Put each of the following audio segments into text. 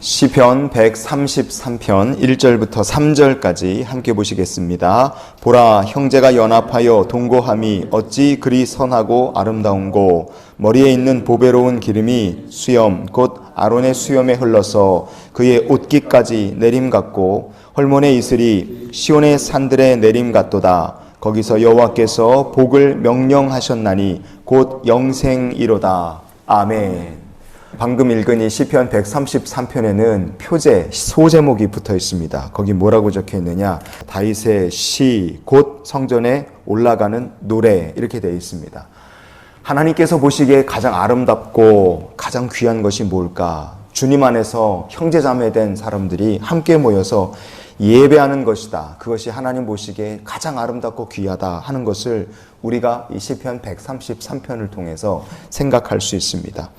시편 133편 1절부터 3절까지 함께 보시겠습니다. 보라, 형제가 연합하여 동거함이 어찌 그리 선하고 아름다운고, 머리에 있는 보배로운 기름이 수염 곧 아론의 수염에 흘러서 그의 옷깃까지 내림 같고, 헐몬의 이슬이 시온의 산들에 내림 같도다. 거기서 여호와께서 복을 명령하셨나니 곧 영생이로다. 아멘. 방금 읽은 이 시편 133편에는 표제, 소제목이 붙어 있습니다. 거기 뭐라고 적혀 있느냐? 다윗의 시, 곧 성전에 올라가는 노래, 이렇게 되어 있습니다. 하나님께서 보시기에 가장 아름답고 가장 귀한 것이 뭘까? 주님 안에서 형제자매된 사람들이 함께 모여서 예배하는 것이다. 그것이 하나님 보시기에 가장 아름답고 귀하다 하는 것을 우리가 이 시편 133편을 통해서 생각할 수 있습니다.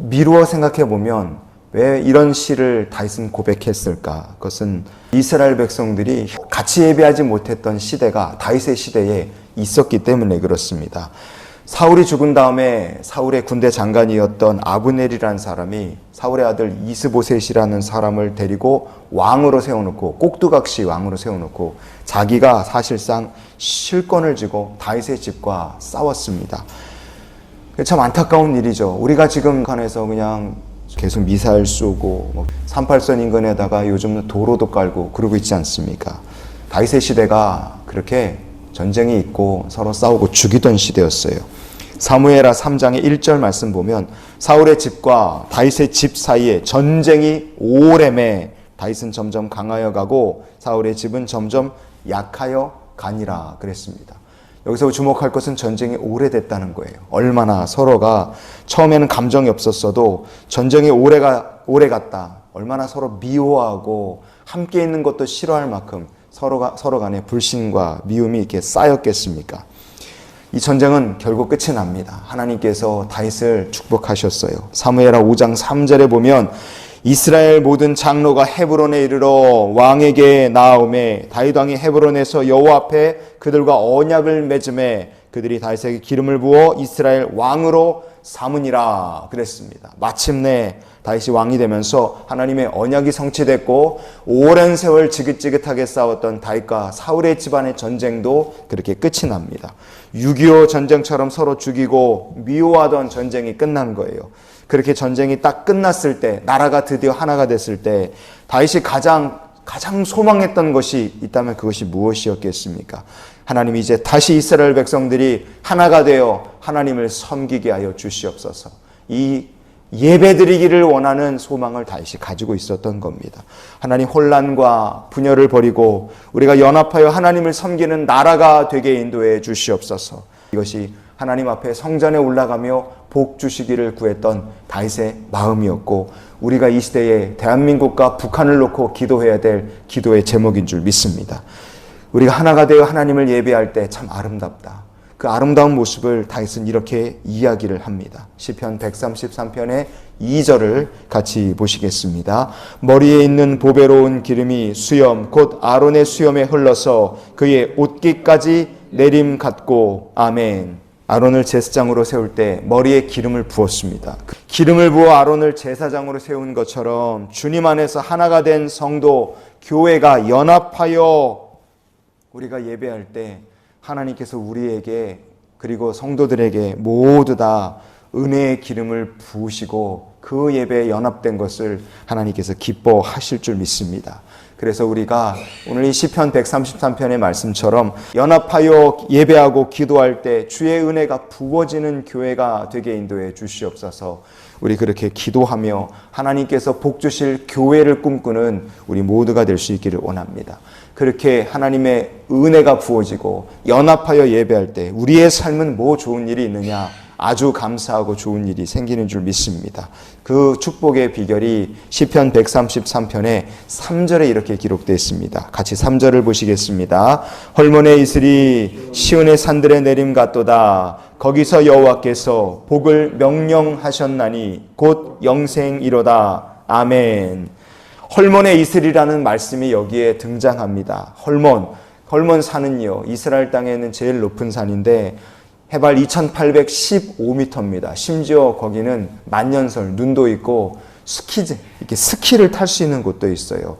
미루어 생각해 보면 왜 이런 시를 다윗은 고백했을까? 그것은 이스라엘 백성들이 같이 예배하지 못했던 시대가 다윗의 시대에 있었기 때문에 그렇습니다. 사울이 죽은 다음에 사울의 군대 장관이었던 아브넬이라는 사람이 사울의 아들 이스보셋이라는 사람을 데리고 왕으로 세워놓고, 꼭두각시 왕으로 세워놓고 자기가 사실상 실권을 쥐고 다윗의 집과 싸웠습니다. 참 안타까운 일이죠. 우리가 지금 북한에서 그냥 계속 미사일 쏘고 38선 인근에다가 요즘은 도로도 깔고 그러고 있지 않습니까? 다윗의 시대가 그렇게 전쟁이 있고 서로 싸우고 죽이던 시대였어요. 사무엘하 3장의 1절 말씀 보면 사울의 집과 다윗의 집 사이에 전쟁이 오래매 다윗은 점점 강하여 가고 사울의 집은 점점 약하여 가니라 그랬습니다. 여기서 주목할 것은 전쟁이 오래됐다는 거예요. 얼마나 서로가 처음에는 감정이 없었어도 전쟁이 오래 갔다. 얼마나 서로 미워하고 함께 있는 것도 싫어할 만큼 서로 간에 불신과 미움이 이렇게 쌓였겠습니까? 이 전쟁은 결국 끝이 납니다. 하나님께서 다윗을 축복하셨어요. 사무엘하 5장 3절에 보면 이스라엘 모든 장로가 헤브론에 이르러 왕에게 나아오매 다윗 왕이 헤브론에서 여호와 앞에 그들과 언약을 맺음에 그들이 다윗에게 기름을 부어 이스라엘 왕으로 삼으니라 그랬습니다. 마침내 다윗이 왕이 되면서 하나님의 언약이 성취됐고 오랜 세월 지긋지긋하게 싸웠던 다윗과 사울의 집안의 전쟁도 그렇게 끝이 납니다. 6.25 전쟁처럼 서로 죽이고 미워하던 전쟁이 끝난 거예요. 그렇게 전쟁이 딱 끝났을 때, 나라가 드디어 하나가 됐을 때 다윗이 가장 소망했던 것이 있다면 그것이 무엇이었겠습니까? 하나님이 이제 다시 이스라엘 백성들이 하나가 되어 하나님을 섬기게 하여 주시옵소서. 이 예배드리기를 원하는 소망을 다윗이 가지고 있었던 겁니다. 하나님, 혼란과 분열을 버리고 우리가 연합하여 하나님을 섬기는 나라가 되게 인도해 주시옵소서. 이것이 하나님 앞에 성전에 올라가며 복 주시기를 구했던 다윗의 마음이었고, 우리가 이 시대에 대한민국과 북한을 놓고 기도해야 될 기도의 제목인 줄 믿습니다. 우리가 하나가 되어 하나님을 예배할 때 참 아름답다. 그 아름다운 모습을 다윗은 이렇게 이야기를 합니다. 시편 133편의 2절을 같이 보시겠습니다. 머리에 있는 보배로운 기름이 수염 곧 아론의 수염에 흘러서 그의 옷깃까지 내림 같고. 아멘. 아론을 제사장으로 세울 때 머리에 기름을 부었습니다. 기름을 부어 아론을 제사장으로 세운 것처럼 주님 안에서 하나가 된 성도, 교회가 연합하여 우리가 예배할 때 하나님께서 우리에게 그리고 성도들에게 모두 다 은혜의 기름을 부으시고 그 예배에 연합된 것을 하나님께서 기뻐하실 줄 믿습니다. 그래서 우리가 오늘 이 시편 133편의 말씀처럼 연합하여 예배하고 기도할 때 주의 은혜가 부어지는 교회가 되게 인도해 주시옵소서. 우리 그렇게 기도하며 하나님께서 복 주실 교회를 꿈꾸는 우리 모두가 될 수 있기를 원합니다. 그렇게 하나님의 은혜가 부어지고 연합하여 예배할 때 우리의 삶은 뭐 좋은 일이 있느냐? 아주 감사하고 좋은 일이 생기는 줄 믿습니다. 그 축복의 비결이 시편 133편의 3절에 이렇게 기록되어 있습니다. 같이 3절을 보시겠습니다. 헐몬의 이슬이 시온의 산들에 내림 같도다. 거기서 여호와께서 복을 명령하셨나니 곧 영생이로다. 아멘. 헐몬의 이슬이라는 말씀이 여기에 등장합니다. 헐몬 산은요, 이스라엘 땅에 있는 제일 높은 산인데 해발 2815m입니다. 심지어 거기는 만년설, 눈도 있고 이렇게 스키를 탈 수 있는 곳도 있어요.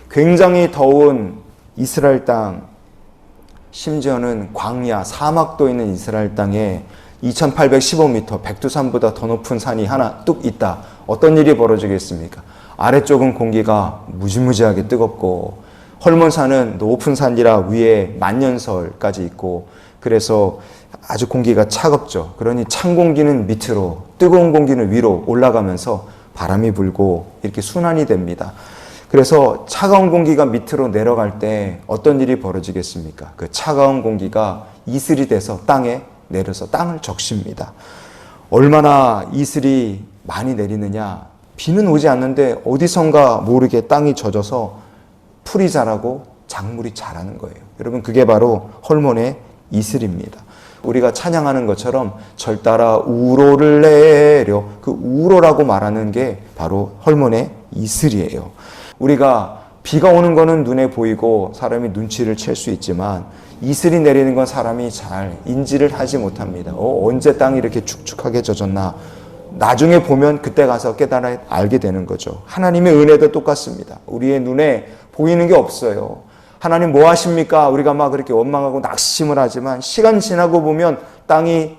굉장히 더운 이스라엘 땅, 심지어는 광야, 사막도 있는 이스라엘 땅에 2815m, 백두산보다 더 높은 산이 하나 뚝 있다. 어떤 일이 벌어지겠습니까? 아래쪽은 공기가 무지무지하게 뜨겁고 헐몬산은 높은 산이라 위에 만년설까지 있고 그래서 아주 공기가 차갑죠. 그러니 찬 공기는 밑으로, 뜨거운 공기는 위로 올라가면서 바람이 불고 이렇게 순환이 됩니다. 그래서 차가운 공기가 밑으로 내려갈 때 어떤 일이 벌어지겠습니까? 그 차가운 공기가 이슬이 돼서 땅에 내려서 땅을 적십니다. 얼마나 이슬이 많이 내리느냐? 비는 오지 않는데 어디선가 모르게 땅이 젖어서 풀이 자라고 작물이 자라는 거예요. 여러분, 그게 바로 헐몬의 이슬입니다. 우리가 찬양하는 것처럼 절 따라 우로를 내려, 그 우로라고 말하는 게 바로 헐몬의 이슬이에요. 우리가 비가 오는 거는 눈에 보이고 사람이 눈치를 챌 수 있지만 이슬이 내리는 건 사람이 잘 인지를 하지 못합니다. 언제 땅이 이렇게 축축하게 젖었나? 나중에 보면 그때 가서 깨달아 알게 되는 거죠. 하나님의 은혜도 똑같습니다. 우리의 눈에 보이는 게 없어요. 하나님 뭐 하십니까? 우리가 막 그렇게 원망하고 낙심을 하지만 시간 지나고 보면 땅이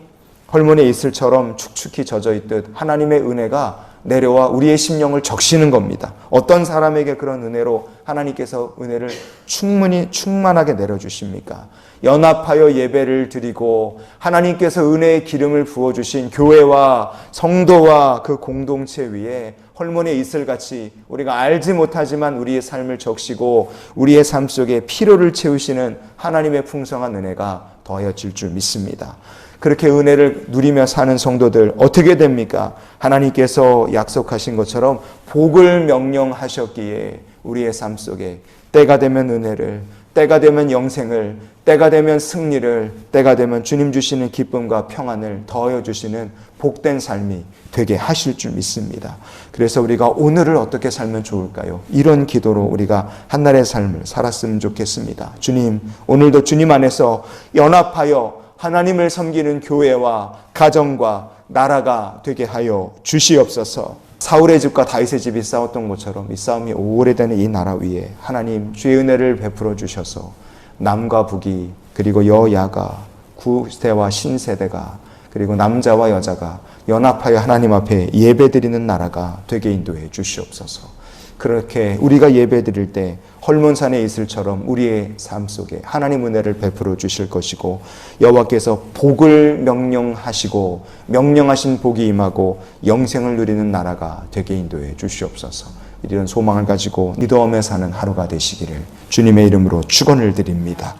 헐몬의 이슬처럼 축축히 젖어 있듯 하나님의 은혜가 내려와 우리의 심령을 적시는 겁니다. 어떤 사람에게 그런 은혜로 하나님께서 은혜를 충만하게 내려주십니까? 연합하여 예배를 드리고 하나님께서 은혜의 기름을 부어주신 교회와 성도와 그 공동체 위에 헐몬의 이슬같이 우리가 알지 못하지만 우리의 삶을 적시고 우리의 삶 속에 피로를 채우시는 하나님의 풍성한 은혜가 더하여질 줄 믿습니다. 그렇게 은혜를 누리며 사는 성도들 어떻게 됩니까? 하나님께서 약속하신 것처럼 복을 명령하셨기에 우리의 삶 속에 때가 되면 은혜를, 때가 되면 영생을, 때가 되면 승리를, 때가 되면 주님 주시는 기쁨과 평안을 더하여 주시는 복된 삶이 되게 하실 줄 믿습니다. 그래서 우리가 오늘을 어떻게 살면 좋을까요? 이런 기도로 우리가 한날의 삶을 살았으면 좋겠습니다. 주님, 오늘도 주님 안에서 연합하여 하나님을 섬기는 교회와 가정과 나라가 되게 하여 주시옵소서. 사울의 집과 다윗의 집이 싸웠던 것처럼 이 싸움이 오래되는 이 나라 위에 하나님 주의 은혜를 베풀어 주셔서 남과 북이 그리고 여야가 구세와 신세대가 그리고 남자와 여자가 연합하여 하나님 앞에 예배드리는 나라가 되게 인도해 주시옵소서. 그렇게 우리가 예배드릴 때 헐몬산의 이슬처럼 우리의 삶 속에 하나님 은혜를 베풀어 주실 것이고 여호와께서 복을 명령하시고 명령하신 복이 임하고 영생을 누리는 나라가 되게 인도해 주시옵소서. 이런 소망을 가지고 믿음에 사는 하루가 되시기를 주님의 이름으로 축원을 드립니다.